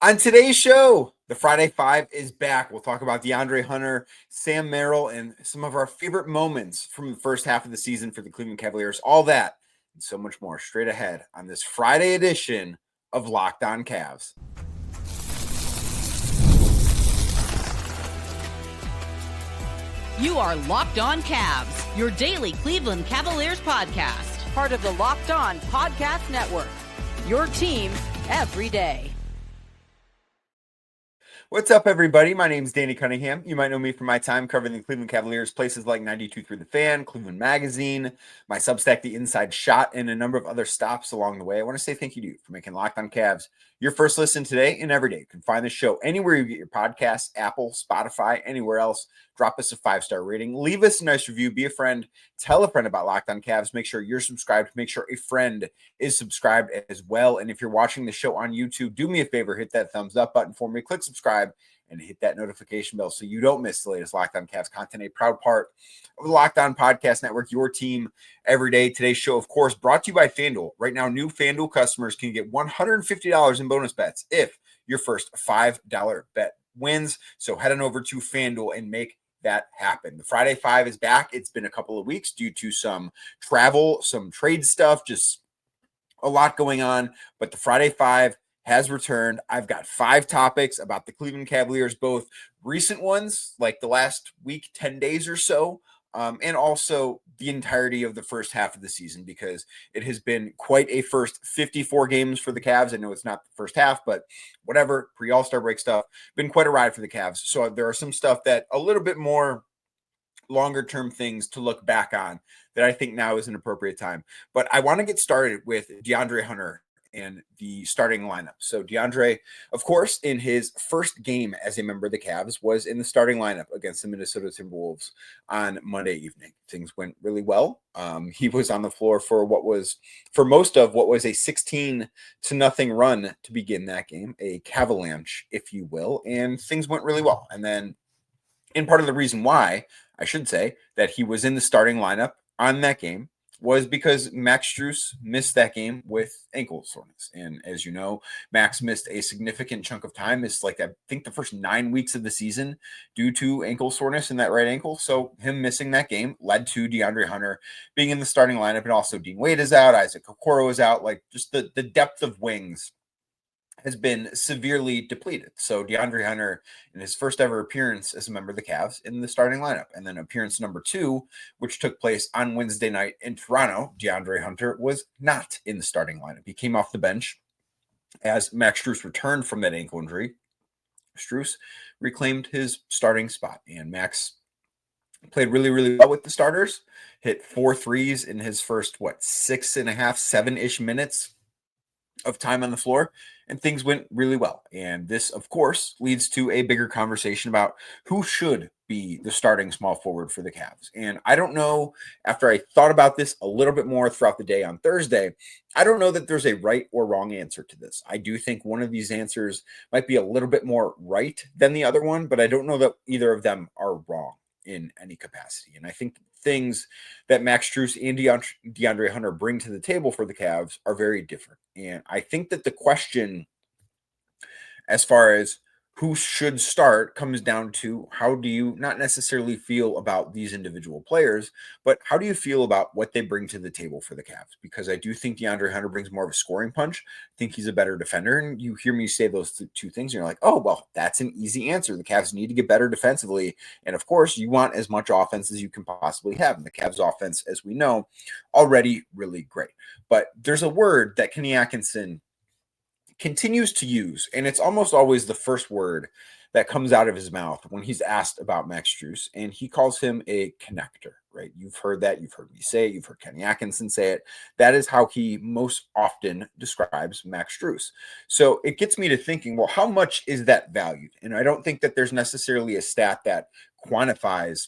On today's show, the Friday Five is back. We'll talk about DeAndre Hunter, Sam Merrill, and some of our favorite moments from the first half of the season for the Cleveland Cavaliers. All that and so much more straight ahead on this Friday edition of Locked On Cavs. You are Locked On Cavs, your daily Cleveland Cavaliers podcast. Part of the Locked On Podcast Network, your team every day. What's up, everybody? My name is Danny Cunningham. You might know me from my time covering the Cleveland Cavaliers, places like 92.3 The Fan, Cleveland Magazine, my Substack, The Inside Shot, and a number of other stops along the way. I want to say thank you to you for making Locked On Cavs your first listen today and every day. You can find the show anywhere you get your podcasts, Apple, Spotify, anywhere else. Drop us a 5-star rating. Leave us a nice review. Be a friend. Tell a friend about Locked On Cavs. Make sure you're subscribed. Make sure a friend is subscribed as well. And if you're watching the show on YouTube, do me a favor. Hit that thumbs up button for me. Click subscribe and hit that notification bell so you don't miss the latest Locked On Cavs content. A proud part of the Locked On Podcast Network, your team every day. Today's show, of course, brought to you by FanDuel. Right now, new FanDuel customers can get $150 in bonus bets if your first $5 bet wins. So head on over to FanDuel and make that happen. The Friday Five is back. It's been a couple of weeks due to some travel, some trade stuff, just a lot going on. But the Friday Five has returned. I've got 5 topics about the Cleveland Cavaliers, both recent ones, like the last week, 10 days or so, and also the entirety of the first half of the season, because it has been quite a first 54 games for the Cavs. I know it's not the first half, but whatever, pre-All-Star break stuff, been quite a ride for the Cavs. So there are some stuff that a little bit more longer-term things to look back on that I think now is an appropriate time. But I want to get started with DeAndre Hunter and the starting lineup. So DeAndre, of course, in his first game as a member of the Cavs, was in the starting lineup against the Minnesota Timberwolves on Monday evening. Things went really well. He was on the floor for most of what was a 16-0 run to begin that game, a Cavalanche, if you will, and things went really well. And then, and part of the reason why, I should say, that he was in the starting lineup on that game was because Max Strus missed that game with ankle soreness. And as you know, Max missed a significant chunk of time. It's like, I think, the first 9 weeks of the season due to ankle soreness in that right ankle. So him missing that game led to DeAndre Hunter being in the starting lineup. And also Dean Wade is out. Isaac Okoro is out. Like, just the depth of wings has been severely depleted. So DeAndre Hunter, in his first ever appearance as a member of the Cavs, in the starting lineup. And then appearance number 2, which took place on Wednesday night in Toronto, DeAndre Hunter was not in the starting lineup. He came off the bench as Max Strus returned from that ankle injury. Strus reclaimed his starting spot, and Max played really, really well with the starters, hit 4 threes in his first, 6.5, 7-ish minutes of time on the floor, and things went really well. And this, of course, leads to a bigger conversation about who should be the starting small forward for the Cavs. And I don't know, after I thought about this a little bit more throughout the day on Thursday, I don't know that there's a right or wrong answer to this. I do think one of these answers might be a little bit more right than the other one, but I don't know that either of them are wrong in any capacity. And I think things that Max Strus and DeAndre Hunter bring to the table for the Cavs are very different. And I think that the question, as far as who should start, comes down to how do you not necessarily feel about these individual players, but how do you feel about what they bring to the table for the Cavs? Because I do think DeAndre Hunter brings more of a scoring punch. I think he's a better defender. And you hear me say those two things, and you're like, oh, well, that's an easy answer. The Cavs need to get better defensively. And of course, you want as much offense as you can possibly have. And the Cavs offense, as we know, already really great. But there's a word that Kenny Atkinson continues to use, and it's almost always the first word that comes out of his mouth when he's asked about Max Strus, and he calls him a connector, right? You've heard that. You've heard me say it. You've heard Kenny Atkinson say it. That is how he most often describes Max Strus. So it gets me to thinking, well, how much is that valued? And I don't think that there's necessarily a stat that quantifies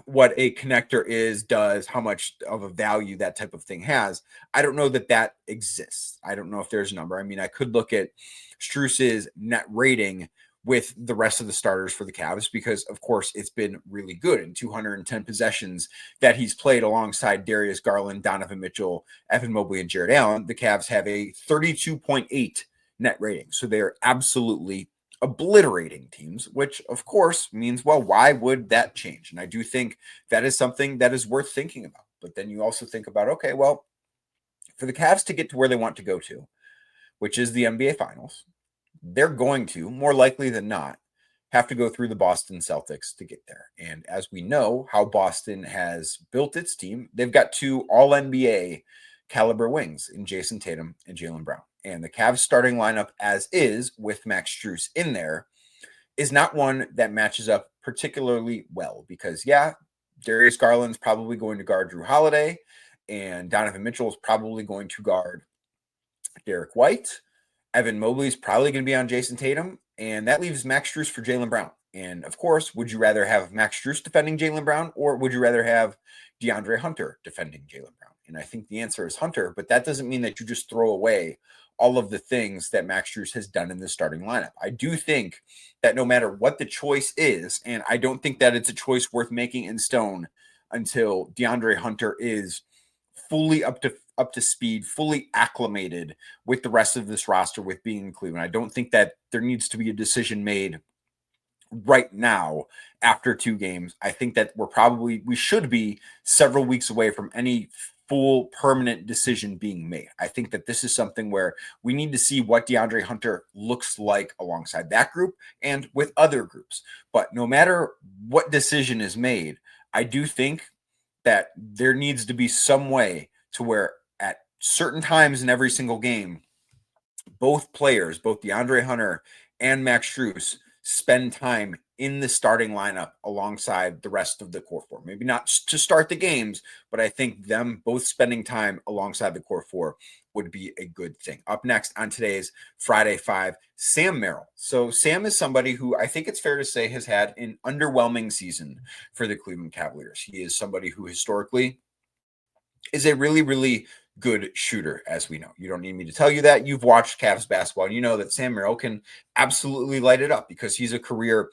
what a connector does, how much of a value that type of thing has. I don't know that exists. I don't know if there's a number. I mean, I could look at Strus's net rating with the rest of the starters for the Cavs, because of course it's been really good in 210 possessions that he's played alongside Darius Garland, Donovan Mitchell, Evan Mobley, and Jared Allen. The Cavs have a 32.8 net rating. So they're absolutely obliterating teams, which of course means, well, why would that change? And I do think that is something that is worth thinking about. But then you also think about, okay, well, for the Cavs to get to where they want to go to, which is the NBA Finals, they're going to, more likely than not, have to go through the Boston Celtics to get there. And as we know how Boston has built its team, they've got two all NBA caliber wings in Jason Tatum and Jaylen Brown. And the Cavs starting lineup as is with Max Strus in there is not one that matches up particularly well because, yeah, Darius Garland's probably going to guard Drew Holiday and Donovan Mitchell is probably going to guard Derek White. Evan Mobley's probably going to be on Jason Tatum, and that leaves Max Strus for Jaylen Brown. And of course, would you rather have Max Strus defending Jaylen Brown, or would you rather have DeAndre Hunter defending Jaylen Brown? And I think the answer is Hunter, but that doesn't mean that you just throw away all of the things that Max Strus has done in the starting lineup. I do think that no matter what the choice is, and I don't think that it's a choice worth making in stone until DeAndre Hunter is fully up to speed, fully acclimated with the rest of this roster with being in Cleveland. I don't think that there needs to be a decision made right now after 2 games. I think that we should be several weeks away from any full permanent decision being made. I think that this is something where we need to see what DeAndre Hunter looks like alongside that group and with other groups. But no matter what decision is made, I do think that there needs to be some way to where at certain times in every single game, both players, both DeAndre Hunter and Max Strus, spend time in the starting lineup alongside the rest of the core four. Maybe not to start the games, but I think them both spending time alongside the core four would be a good thing. Up next on today's Friday Five, Sam Merrill. So Sam is somebody who I think it's fair to say has had an underwhelming season for the Cleveland Cavaliers. He is somebody who historically is a really, really good shooter, as we know. You don't need me to tell you that. You've watched Cavs basketball, and you know that Sam Merrill can absolutely light it up because he's a career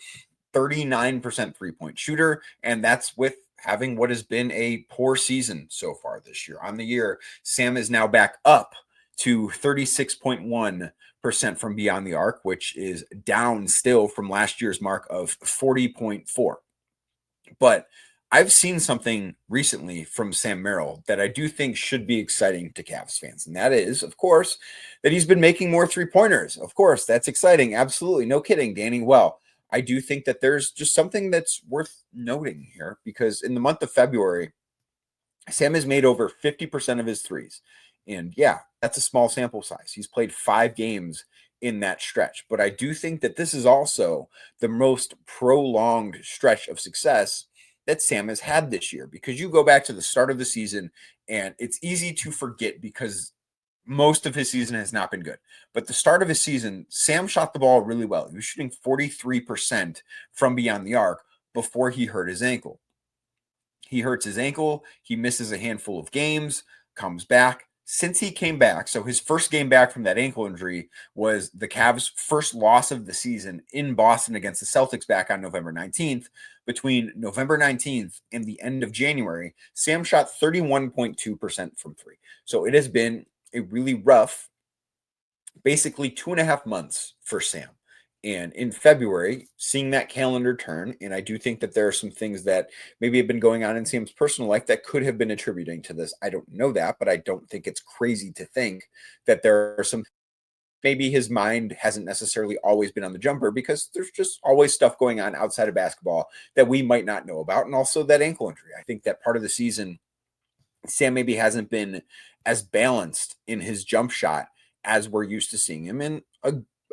39% three-point shooter, and that's with having what has been a poor season so far this year. On the year, Sam is now back up to 36.1% from beyond the arc, which is down still from last year's mark of 40.4. But I've seen something recently from Sam Merrill that I do think should be exciting to Cavs fans. And that is, of course, that he's been making more three-pointers. Of course, that's exciting. Absolutely. No kidding, Danny. Well, I do think that there's just something that's worth noting here because in the month of February, Sam has made over 50% of his threes. And yeah, that's a small sample size. He's played 5 games in that stretch. But I do think that this is also the most prolonged stretch of success that Sam has had this year because you go back to the start of the season and it's easy to forget because most of his season has not been good. But the start of his season, Sam shot the ball really well. He was shooting 43% from beyond the arc before he hurt his ankle. He hurts his ankle. He misses a handful of games, comes back. Since he came back, so his first game back from that ankle injury was the Cavs' first loss of the season in Boston against the Celtics back on November 19th. Between November 19th and the end of January, Sam shot 31.2% from 3. So it has been a really rough, basically 2.5 months for Sam. And in February, seeing that calendar turn, and I do think that there are some things that maybe have been going on in Sam's personal life that could have been attributing to this. I don't know that, but I don't think it's crazy to think that there are some, maybe his mind hasn't necessarily always been on the jumper because there's just always stuff going on outside of basketball that we might not know about. And also that ankle injury. I think that part of the season, Sam maybe hasn't been as balanced in his jump shot as we're used to seeing him. And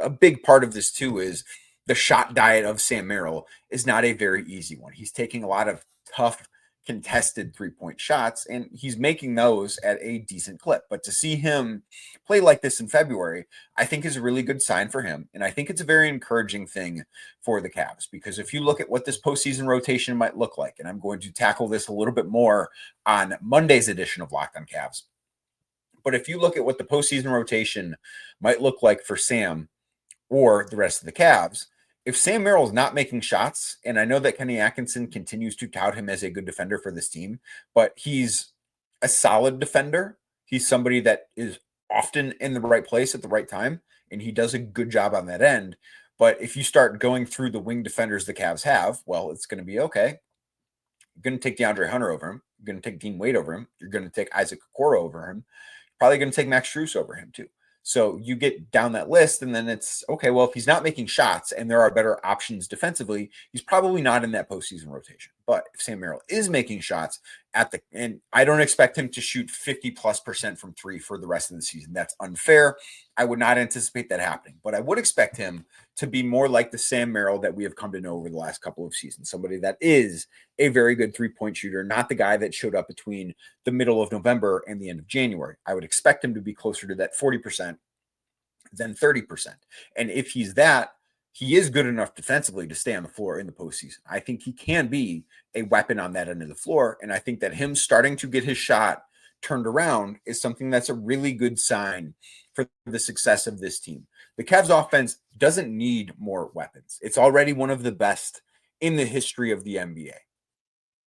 a big part of this too is the shot diet of Sam Merrill is not a very easy one. He's taking a lot of tough contested 3-point shots and he's making those at a decent clip. But to see him play like this in February, I think is a really good sign for him. And I think it's a very encouraging thing for the Cavs because if you look at what this postseason rotation might look like, and I'm going to tackle this a little bit more on Monday's edition of Locked on Cavs. But if you look at what the postseason rotation might look like for Sam or the rest of the Cavs, if Sam Merrill is not making shots, and I know that Kenny Atkinson continues to tout him as a good defender for this team, but he's a solid defender. He's somebody that is often in the right place at the right time. and he does a good job on that end. But if you start going through the wing defenders the Cavs have, well, it's going to be okay. You're going to take DeAndre Hunter over him. You're going to take Dean Wade over him. You're going to take Isaac Okoro over him. Probably going to take Max Strus over him too. So you get down that list, and then it's okay. Well, if he's not making shots and there are better options defensively, he's probably not in that postseason rotation. But if Sam Merrill is making shots and I don't expect him to shoot 50+% from three for the rest of the season. That's unfair. I would not anticipate that happening, but I would expect him to be more like the Sam Merrill that we have come to know over the last couple of seasons. Somebody that is a very good 3-point shooter, not the guy that showed up between the middle of November and the end of January. I would expect him to be closer to that 40% than 30%. And if he's that, he is good enough defensively to stay on the floor in the postseason. I think he can be a weapon on that end of the floor. And I think that him starting to get his shot turned around is something that's a really good sign for the success of this team. The Cavs offense doesn't need more weapons. It's already one of the best in the history of the NBA.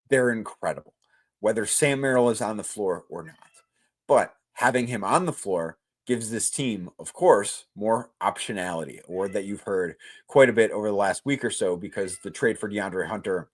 They're incredible, whether Sam Merrill is on the floor or not. But having him on the floor gives this team, of course, more optionality, a word that you've heard quite a bit over the last week or so, because the trade for DeAndre Hunter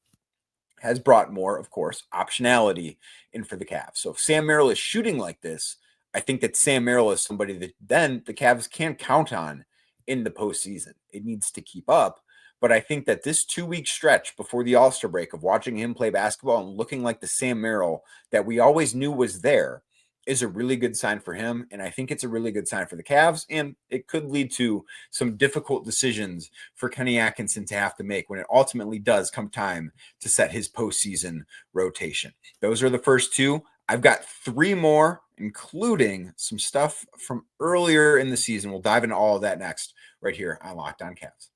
has brought more, of course, optionality in for the Cavs. So if Sam Merrill is shooting like this, I think that Sam Merrill is somebody that then the Cavs can count on in the postseason. It needs to keep up. But I think that this 2-week stretch before the All-Star break of watching him play basketball and looking like the Sam Merrill that we always knew was there is a really good sign for him. And I think it's a really good sign for the Cavs. And it could lead to some difficult decisions for Kenny Atkinson to have to make when it ultimately does come time to set his postseason rotation. Those are the first two. I've got 3 more, including some stuff from earlier in the season. We'll dive into all of that next right here on Locked On Cavs.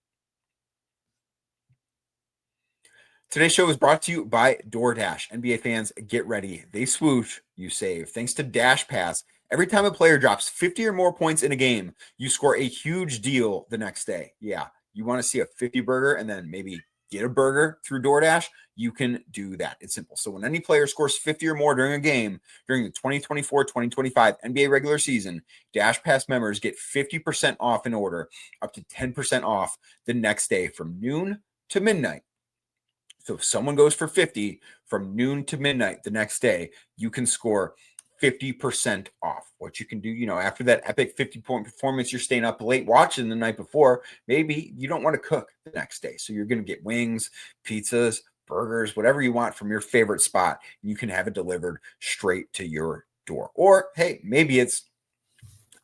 Today's show is brought to you by DoorDash. NBA fans, get ready. They swoosh, you save. Thanks to Dash Pass, every time a player drops 50 or more points in a game, you score a huge deal the next day. Yeah, you want to see a 50 burger and then maybe get a burger through DoorDash? You can do that. It's simple. So when any player scores 50 or more during a game during the 2024-2025 NBA regular season, Dash Pass members get 50% off an order, up to 10% off the next day from noon to midnight. So if someone goes for 50 from noon to midnight the next day, you can score 50% off. What you can do, after that epic 50-point performance, you're staying up late watching the night before, maybe you don't want to cook the next day. So you're going to get wings, pizzas, burgers, whatever you want from your favorite spot. You can have it delivered straight to your door. Or, hey, maybe it's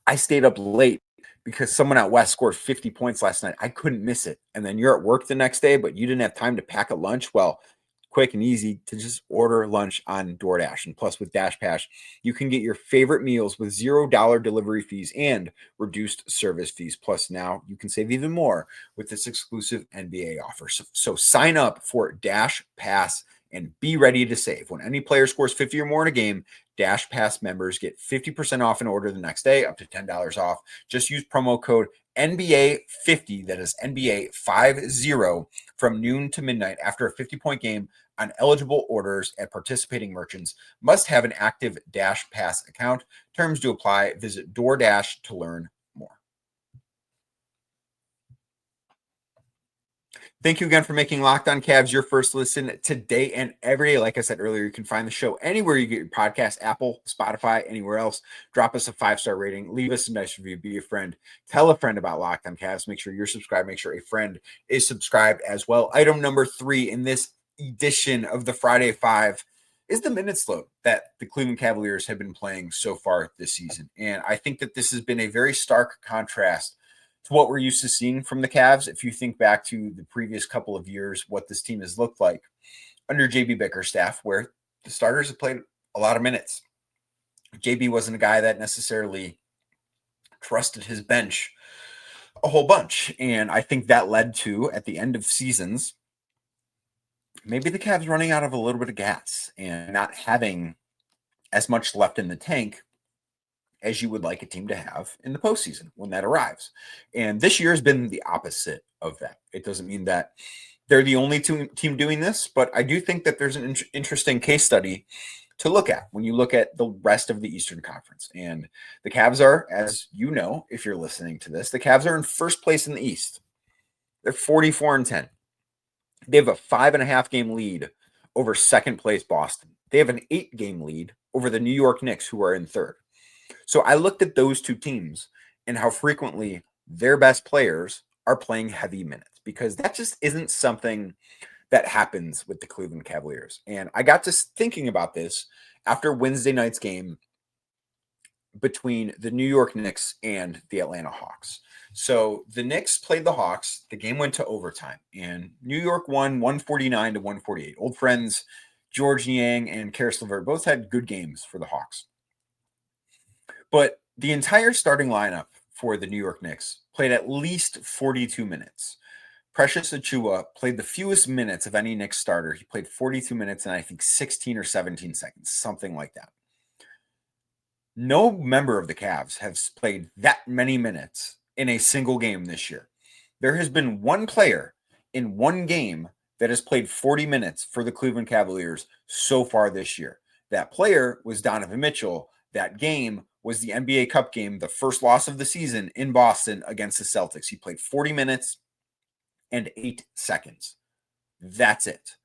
I stayed up late because someone out west scored 50 points last night. I couldn't miss it. And then you're at work the next day, but you didn't have time to pack a lunch. Well, quick and easy to just order lunch on DoorDash. And plus with Dash Pass, you can get your favorite meals with $0 delivery fees and reduced service fees. Plus now you can save even more with this exclusive NBA offer. So sign up for Dash Pass and be ready to save. When any player scores 50 or more in a game, Dash Pass members get 50% off an order the next day, up to $10 off. Just use promo code NBA50, that is NBA50, from noon to midnight after a 50-point game on eligible orders at participating merchants. Must have an active Dash Pass account. Terms do apply. Visit DoorDash to learn more. Thank you again for making Locked On Cavs your first listen today and every day. Like I said earlier, you can find the show anywhere you get your podcast, Apple, Spotify, anywhere else. Drop us a 5-star rating. Leave us a nice review. Be a friend. Tell a friend about Locked On Cavs. Make sure you're subscribed. Make sure a friend is subscribed as well. Item number 3 in this edition of the Friday 5 is the minutes load that the Cleveland Cavaliers have been playing so far this season. And I think that this has been a very stark contrast to what we're used to seeing from the Cavs. If you think back to the previous couple of years, what this team has looked like under JB Bickerstaff, where the starters have played a lot of minutes. JB wasn't a guy that necessarily trusted his bench a whole bunch. And I think that led to, at the end of seasons, maybe the Cavs running out of a little bit of gas and not having as much left in the tank as you would like a team to have in the postseason when that arrives. And this year has been the opposite of that. It doesn't mean that they're the only team doing this, but I do think that there's an interesting case study to look at when you look at the rest of the Eastern Conference. And the Cavs are, as you know, if you're listening to this, the Cavs are in first place in the East. They're 44-10. They have a 5.5 game lead over second place Boston. They have an 8 game lead over the New York Knicks, who are in third. So I looked at those two teams and how frequently their best players are playing heavy minutes, because that just isn't something that happens with the Cleveland Cavaliers. And I got to thinking about this after Wednesday night's game between the New York Knicks and the Atlanta Hawks. So the Knicks played the Hawks. The game went to overtime, and New York won 149-148. Old friends George Niang and Karis LeVert both had good games for the Hawks. But the entire starting lineup for the New York Knicks played at least 42 minutes. Precious Achiuwa played the fewest minutes of any Knicks starter. He played 42 minutes and I think 16 or 17 seconds, something like that. No member of the Cavs has played that many minutes in a single game this year. There has been one player in one game that has played 40 minutes for the Cleveland Cavaliers so far this year. That player was Donovan Mitchell. That game was the NBA Cup game, the first loss of the season in Boston against the Celtics. He played 40 minutes and 8 seconds. That's it.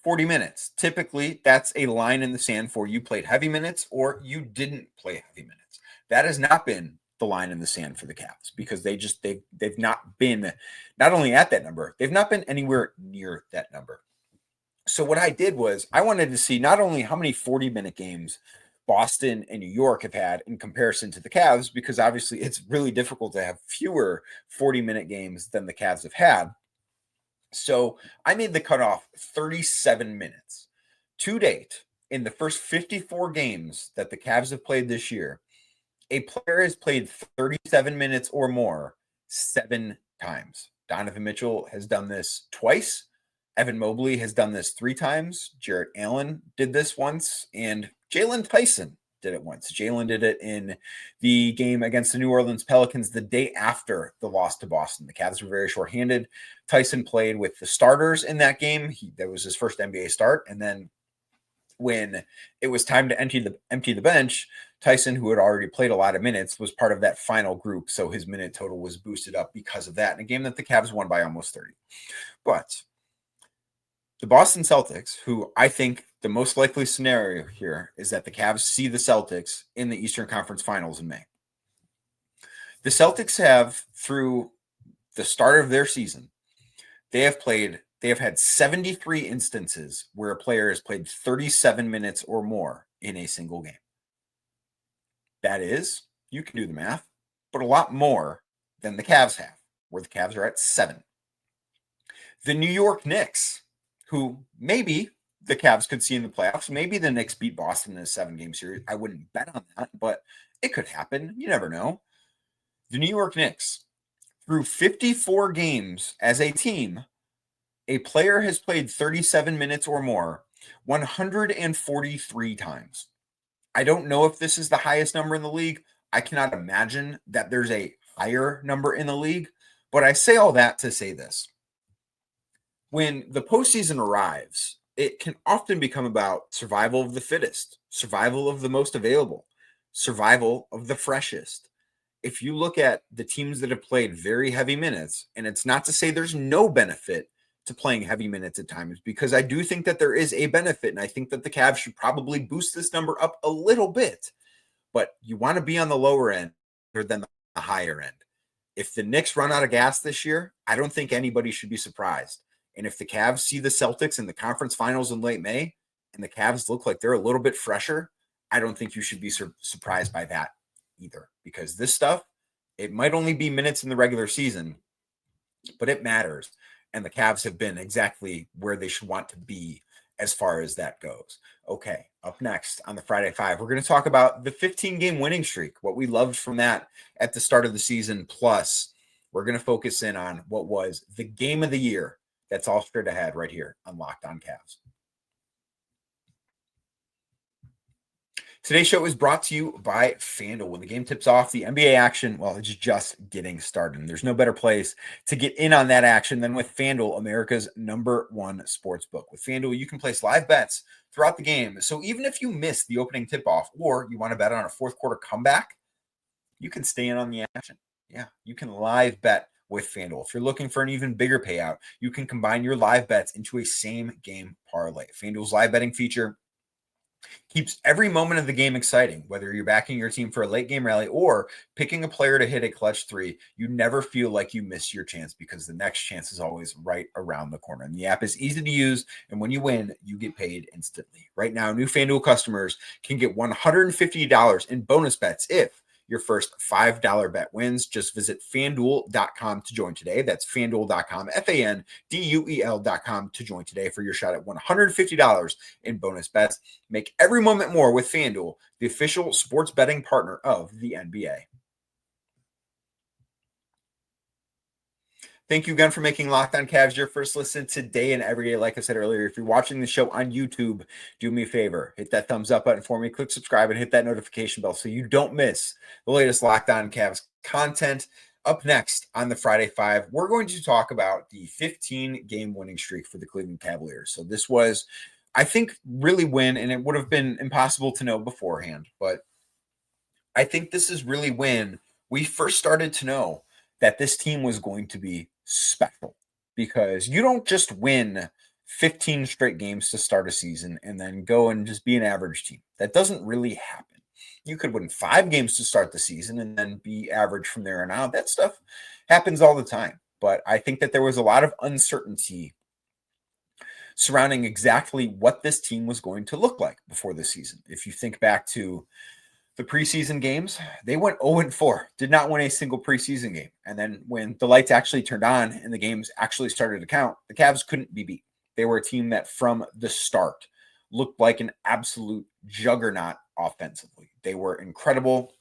40 minutes. Typically, that's a line in the sand for you played heavy minutes or you didn't play heavy minutes. That has not been the line in the sand for the Cavs, because they've not been not only at that number, they've not been anywhere near that number. So what I did was I wanted to see not only how many 40-minute games Boston and New York have had in comparison to the Cavs, because obviously it's really difficult to have fewer 40-minute games than the Cavs have had. So I made the cutoff 37 minutes. To date, in the first 54 games that the Cavs have played this year, a player has played 37 minutes or more 7 times. Donovan Mitchell has done this twice. Evan Mobley has done this 3 times. Jarrett Allen did this once. And Jalen Tyson did it once. Jalen did it in the game against the New Orleans Pelicans the day after the loss to Boston. The Cavs were very shorthanded. Tyson played with the starters in that game. That was his first NBA start. And then when it was time to empty the bench, Tyson, who had already played a lot of minutes, was part of that final group. So his minute total was boosted up because of that in a game that the Cavs won by almost 30. But the Boston Celtics, who I think the most likely scenario here is that the Cavs see the Celtics in the Eastern Conference Finals in May. The Celtics have, through the start of their season, they have had 73 instances where a player has played 37 minutes or more in a single game. That is, you can do the math, but a lot more than the Cavs have, where the Cavs are at 7. The New York Knicks, who maybe the Cavs could see in the playoffs. Maybe the Knicks beat Boston in a 7-game series. I wouldn't bet on that, but it could happen. You never know. The New York Knicks, through 54 games as a team, a player has played 37 minutes or more 143 times. I don't know if this is the highest number in the league. I cannot imagine that there's a higher number in the league, but I say all that to say this. When the postseason arrives, it can often become about survival of the fittest, survival of the most available, survival of the freshest. If you look at the teams that have played very heavy minutes, and it's not to say there's no benefit to playing heavy minutes at times, because I do think that there is a benefit, and I think that the Cavs should probably boost this number up a little bit, but you want to be on the lower end rather than the higher end. If the Knicks run out of gas this year, I don't think anybody should be surprised. And if the Cavs see the Celtics in the conference finals in late May and the Cavs look like they're a little bit fresher, I don't think you should be surprised by that either, because this stuff, it might only be minutes in the regular season, but it matters. And the Cavs have been exactly where they should want to be as far as that goes. Okay, up next on the Friday Five, we're going to talk about the 15-game winning streak, what we loved from that at the start of the season. Plus, we're going to focus in on what was the game of the year. That's all straight ahead right here on Locked On Cavs. Today's show is brought to you by FanDuel. When the game tips off, the NBA action, well, it's just getting started. And there's no better place to get in on that action than with FanDuel, America's #1 sports book. With FanDuel, you can place live bets throughout the game. So even if you miss the opening tip-off or you want to bet on a fourth quarter comeback, you can stay in on the action. Yeah, you can live bet with FanDuel. If you're looking for an even bigger payout, you can combine your live bets into a same-game parlay. FanDuel's live betting feature keeps every moment of the game exciting. Whether you're backing your team for a late game rally or picking a player to hit a clutch three, you never feel like you miss your chance because the next chance is always right around the corner. And the app is easy to use, and when you win, you get paid instantly. Right now, new FanDuel customers can get $150 in bonus bets if your first $5 bet wins. Just visit FanDuel.com to join today. That's FanDuel.com, FanDuel.com to join today for your shot at $150 in bonus bets. Make every moment more with FanDuel, the official sports betting partner of the NBA. Thank you again for making Locked On Cavs your first listen today and every day. Like I said earlier, if you're watching the show on YouTube, do me a favor. Hit that thumbs up button for me, click subscribe, and hit that notification bell so you don't miss the latest Locked On Cavs content. Up next on the Friday Five, we're going to talk about the 15-game winning streak for the Cleveland Cavaliers. So this was, I think, really when, and it would have been impossible to know beforehand, but I think this is really when we first started to know that this team was going to be special, because you don't just win 15 straight games to start a season and then go and just be an average team. That doesn't really happen. You could win 5 games to start the season and then be average from there on out. That stuff happens all the time. But I think that there was a lot of uncertainty surrounding exactly what this team was going to look like before the season. If you think back to the preseason games, they went 0-4, did not win a single preseason game. And then when the lights actually turned on and the games actually started to count, the Cavs couldn't be beat. They were a team that from the start looked like an absolute juggernaut offensively. They were incredible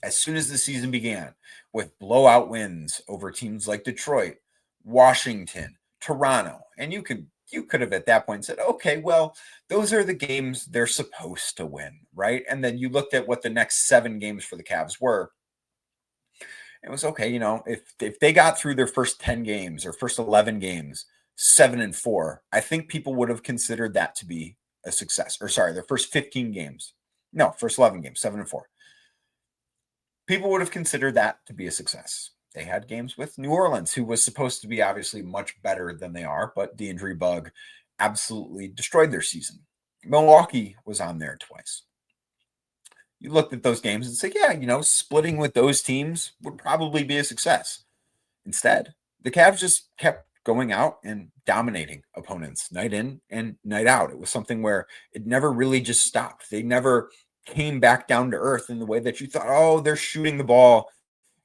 as soon as the season began, with blowout wins over teams like Detroit, Washington, Toronto. And you could have at that point said, okay, well, those are the games they're supposed to win, right? And then you looked at what the next 7 games for the Cavs were. It was okay, if they got through their first 10 games or first 11 games, 7-4, I think people would have considered that to be a success. Or sorry, their first 15 games. No, first 11 games, 7-4. People would have considered that to be a success. They had games with New Orleans, who was supposed to be obviously much better than they are, but the injury bug absolutely destroyed their season. Milwaukee was on there twice. You looked at those games and said, yeah, splitting with those teams would probably be a success. Instead, the Cavs just kept going out and dominating opponents night in and night out. It was something where it never really just stopped. They never came back down to earth in the way that you thought, oh, they're shooting the ball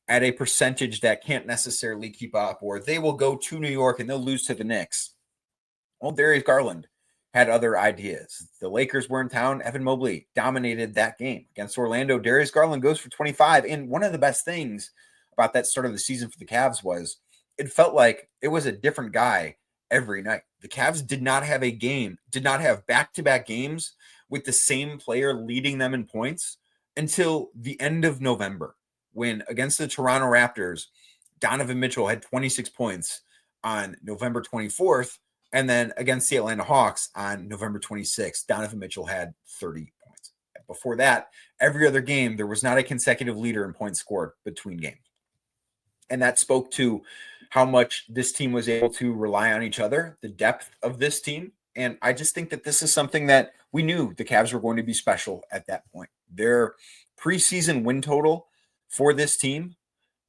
at a percentage that can't necessarily keep up, or they will go to New York and they'll lose to the Knicks. Well, Darius Garland had other ideas. The Lakers were in town. Evan Mobley dominated that game against Orlando. Darius Garland goes for 25. And one of the best things about that start of the season for the Cavs was it felt like it was a different guy every night. The Cavs did not have back-to-back games with the same player leading them in points until the end of November, when against the Toronto Raptors, Donovan Mitchell had 26 points on November 24th, and then against the Atlanta Hawks on November 26th, Donovan Mitchell had 30 points. Before that, every other game, there was not a consecutive leader in points scored between games. And that spoke to how much this team was able to rely on each other, the depth of this team. And I just think that this is something that we knew the Cavs were going to be special at that point. Their preseason win total for this team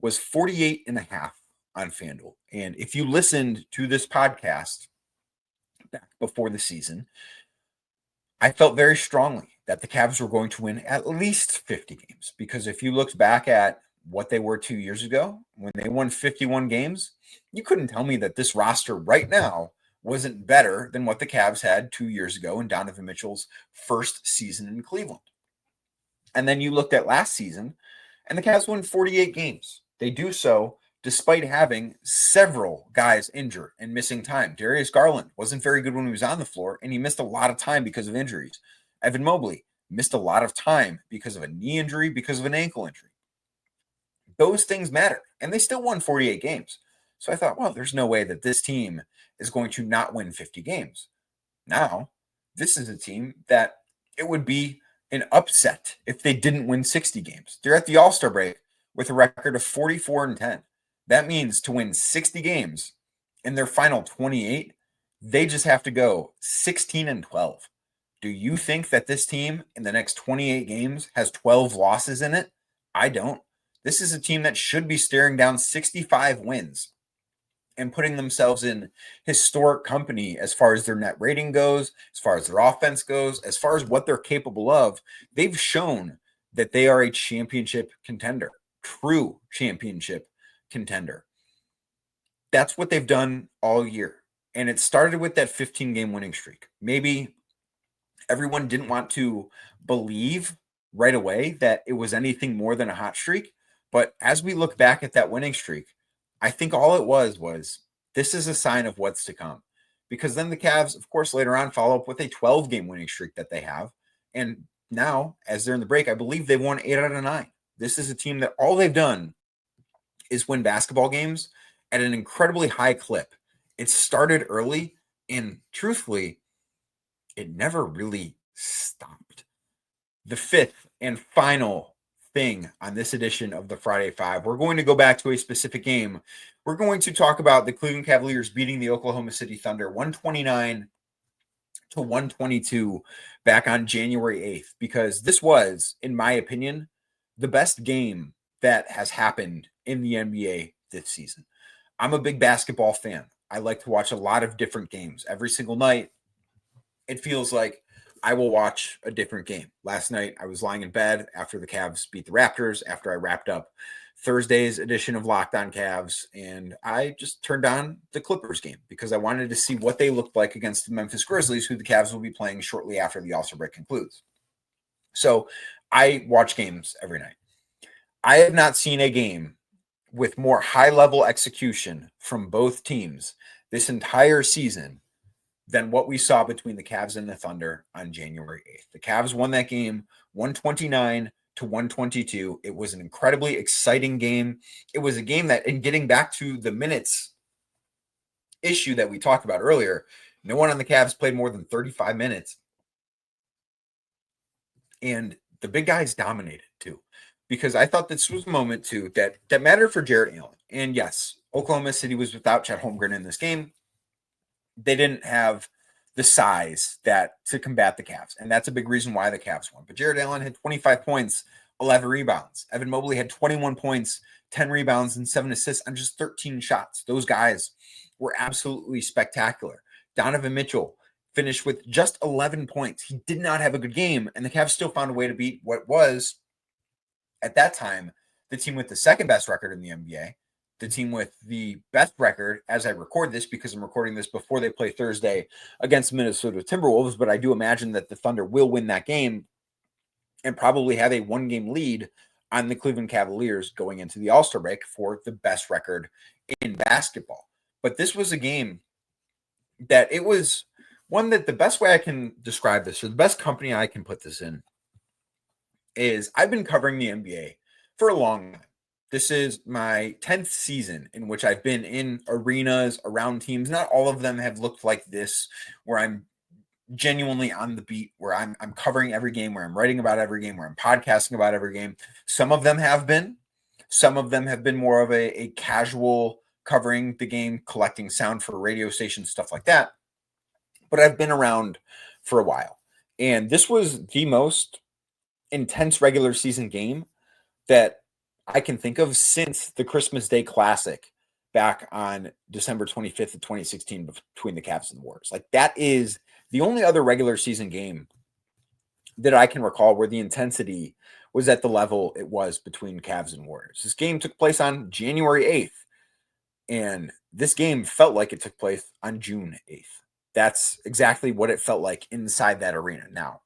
was 48.5 on FanDuel. And if you listened to this podcast back before the season, I felt very strongly that the Cavs were going to win at least 50 games. Because if you looked back at what they were 2 years ago, when they won 51 games, you couldn't tell me that this roster right now wasn't better than what the Cavs had 2 years ago in Donovan Mitchell's first season in Cleveland. And then you looked at last season, and the Cavs won 48 games. They do so despite having several guys injured and missing time. Darius Garland wasn't very good when he was on the floor, and he missed a lot of time because of injuries. Evan Mobley missed a lot of time because of a knee injury, because of an ankle injury. Those things matter, and they still won 48 games. So I thought, well, there's no way that this team is going to not win 50 games. Now, this is a team that it would be an upset if they didn't win 60 games. They're at the All-Star break with a record of 44-10. That means to win 60 games in their final 28, they just have to go 16-12. Do you think that this team in the next 28 games has 12 losses in it? I don't. This is a team that should be staring down 65 wins and putting themselves in historic company as far as their net rating goes, as far as their offense goes, as far as what they're capable of. They've shown that they are a championship contender, true championship contender. That's what they've done all year. And it started with that 15-game winning streak. Maybe everyone didn't want to believe right away that it was anything more than a hot streak. But as we look back at that winning streak, I think all it was this is a sign of what's to come. Because then the Cavs, of course, later on follow up with a 12-game winning streak that they have. And now, as they're in the break, I believe they've won 8 out of 9. This is a team that all they've done is win basketball games at an incredibly high clip. It started early, and truthfully, it never really stopped. The fifth and final thing on this edition of the Friday Five, we're going to go back to a specific game. We're going to talk about the Cleveland Cavaliers beating the Oklahoma City Thunder 129-122 back on January 8th, because this was, in my opinion, the best game that has happened in the NBA this season. I'm a big basketball fan. I like to watch a lot of different games every single night. It feels like I will watch a different game. Last night, I was lying in bed after the Cavs beat the Raptors, after I wrapped up Thursday's edition of Locked On Cavs, and I just turned on the Clippers game because I wanted to see what they looked like against the Memphis Grizzlies, who the Cavs will be playing shortly after the All-Star break concludes. So I watch games every night. I have not seen a game with more high-level execution from both teams this entire season than what we saw between the Cavs and the Thunder on January 8th. The Cavs won that game 129-122. It was an incredibly exciting game. It was a game that, in getting back to the minutes issue that we talked about earlier, no one on the Cavs played more than 35 minutes. And the big guys dominated too, because I thought this was a moment too that mattered for Jarrett Allen. And yes, Oklahoma City was without Chet Holmgren in this game. They didn't have the size to combat the Cavs. And that's a big reason why the Cavs won. But Jarrett Allen had 25 points, 11 rebounds. Evan Mobley had 21 points, 10 rebounds, and 7 assists on just 13 shots. Those guys were absolutely spectacular. Donovan Mitchell finished with just 11 points. He did not have a good game, and the Cavs still found a way to beat what was, at that time, the team with the second best record in the NBA. The team with the best record as I record this, because I'm recording this before they play Thursday against the Minnesota Timberwolves, but I do imagine that the Thunder will win that game and probably have a 1-game lead on the Cleveland Cavaliers going into the All-Star break for the best record in basketball. But this was a game that it was one that the best way I can describe this, or the best company I can put this in, is I've been covering the NBA for a long time. This is my 10th season in which I've been in arenas around teams. Not all of them have looked like this, where I'm genuinely on the beat, where I'm covering every game, where I'm writing about every game, where I'm podcasting about every game. Some of them have been. Some of them have been more of a casual covering the game, collecting sound for radio stations, stuff like that. But I've been around for a while. And this was the most intense regular season game that I can think of since the Christmas Day Classic back on December 25th of 2016 between the Cavs and the Warriors. Like, that is the only other regular season game that I can recall where the intensity was at the level it was between Cavs and Warriors. This game took place on January 8th, and this game felt like it took place on June 8th. That's exactly what it felt like inside that arena. Now,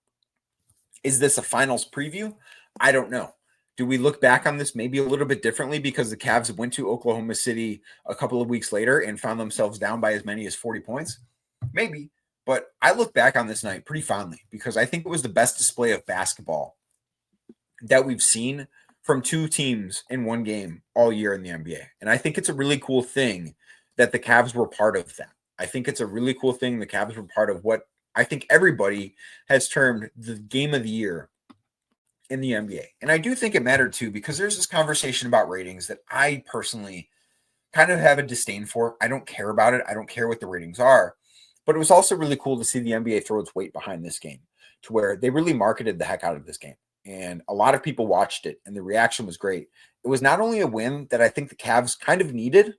is this a finals preview? I don't know. Do we look back on this maybe a little bit differently because the Cavs went to Oklahoma City a couple of weeks later and found themselves down by as many as 40 points? Maybe. But I look back on this night pretty fondly because I think it was the best display of basketball that we've seen from two teams in one game all year in the NBA. And I think it's a really cool thing that the Cavs were part of that. I think it's a really cool thing the Cavs were part of what I think everybody has termed the game of the year in the NBA. And I do think it mattered too, because there's this conversation about ratings that I personally kind of have a disdain for. I don't care about it. I don't care what the ratings are. But it was also really cool to see the NBA throw its weight behind this game to where they really marketed the heck out of this game. And a lot of people watched it and the reaction was great. It was not only a win that I think the Cavs kind of needed,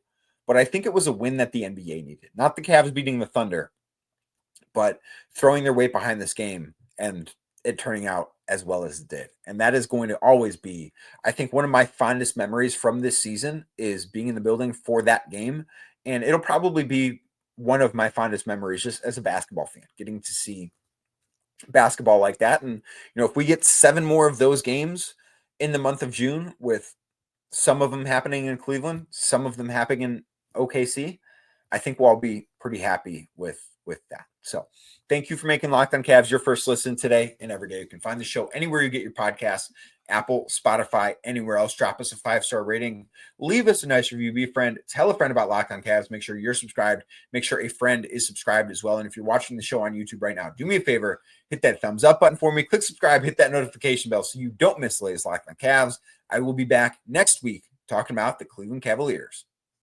but I think it was a win that the NBA needed. Not the Cavs beating the Thunder, but throwing their weight behind this game and it turning out as well as it did. And that is going to always be, I think, one of my fondest memories from this season is being in the building for that game. And it'll probably be one of my fondest memories just as a basketball fan, getting to see basketball like that. And, if we get 7 more of those games in the month of June, with some of them happening in Cleveland, some of them happening in OKC, I think we'll all be pretty happy with that. So thank you for making Locked On Cavs your first listen today and every day. You can find the show anywhere you get your podcasts, Apple, Spotify, anywhere else. Drop us a 5-star rating. Leave us a nice review. Be a friend. Tell a friend about Locked On Cavs. Make sure you're subscribed. Make sure a friend is subscribed as well. And if you're watching the show on YouTube right now, do me a favor. Hit that thumbs up button for me. Click subscribe. Hit that notification bell so you don't miss the latest Locked On Cavs. I will be back next week talking about the Cleveland Cavaliers.